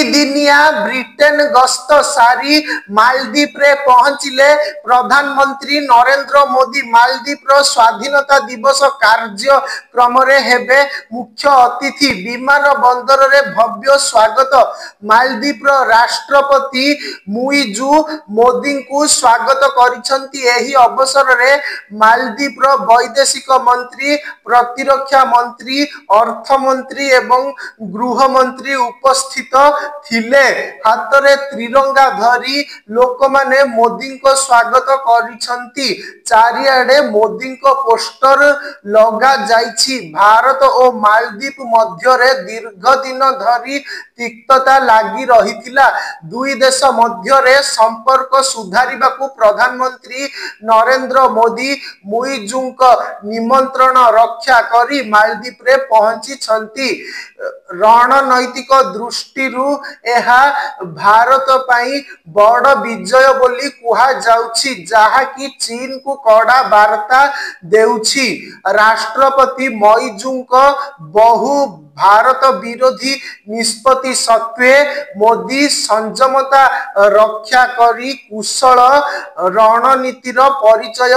दिनिया Britain गस्त सारी मालदीप रे पहुंचिले प्रधानमंत्री नरेंद्र मोदी। मालदीप रो स्वाधीनता दिवस कार्यक्रम रे हेबे मुख्य अतिथि। विमान बंदर रे भव्य स्वागत। मालदीप रो राष्ट्रपति मुइजु मोदी को स्वागत करिसंती। एही अवसर रे मालदीप रो वैदेशिक मंत्री, प्रतिरक्षा मंत्री, अर्थ मंत्री एवं गृह मंत्री उपस्थित थिले। हाथ रे त्रिरंगा धरी लोक माने मोदी को स्वागत करिसंती। चारियाडे मोदी को पोस्टर लगा जाइछि। भारत और मालदीप मध्य रे दीर्घ दिन धरी तिक्तता लागी रहिथिला। दुई देश मध्य रे संपर्क सुधारिबाकू प्रधानमंत्री नरेंद्र मोदी मुइजुंक निमंत्रण रक्षा करी मालदीप रे पहुंची छंती। रणनैतिक दृष्टिरू एहा भारत पाई बड़ विजय बोली कुहा जाउछि, जहा कि चीन को कड़ा वार्ता देउछि। राष्ट्रपति मुइजुंक बहु भारत विरोधी निष्पत्ति सत्वे मोदी संयमता रक्षा करी कुशल रणनीतिर परिचय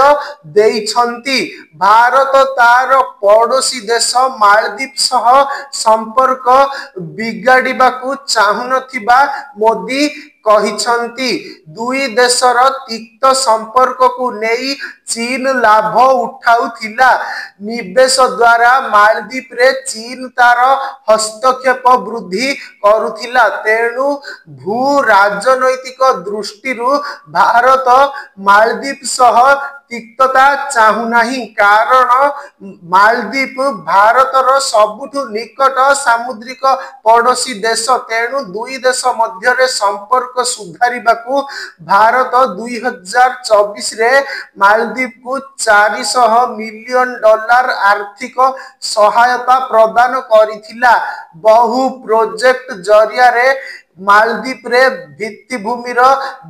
देइछंती। भारत तार पड़ोसी देश मालदीप सह संपर्क बिगाड़िबाकू चाहुनथिबा मोदी कहिछंती। दुई देशर तिक्त संपर्क को नेई चीन लाभ उठाउथिला। निवेश द्वारा मालदीप रे चीन तार हस्तक्षेप वृद्धि करुथिला। तेणु भू राजनैतिक दृष्टिरू भारत मालदीप सह तिक्तता चाहुनाही, कारण मालदीप भारतर सबुठु निकट सामुद्रिक पड़ोसी देश। तेणु दुई देश मध्य रे संपर्क सुधारिबाकू भारत 2024 रे मालदीप को $400 मिलियन आर्थिक सहायता प्रदान करिथिला। बहु प्रोजेक्ट जरिया रे मालदीप रे भित्तिभूमि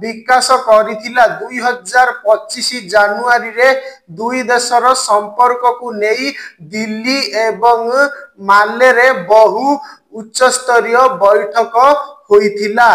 विकास करिथिला। 2025 जानुआरी रे दुई देशर संपर्क को नेई दिल्ली एवं माले रे बहु उच्च स्तरीय बैठक होइथिला।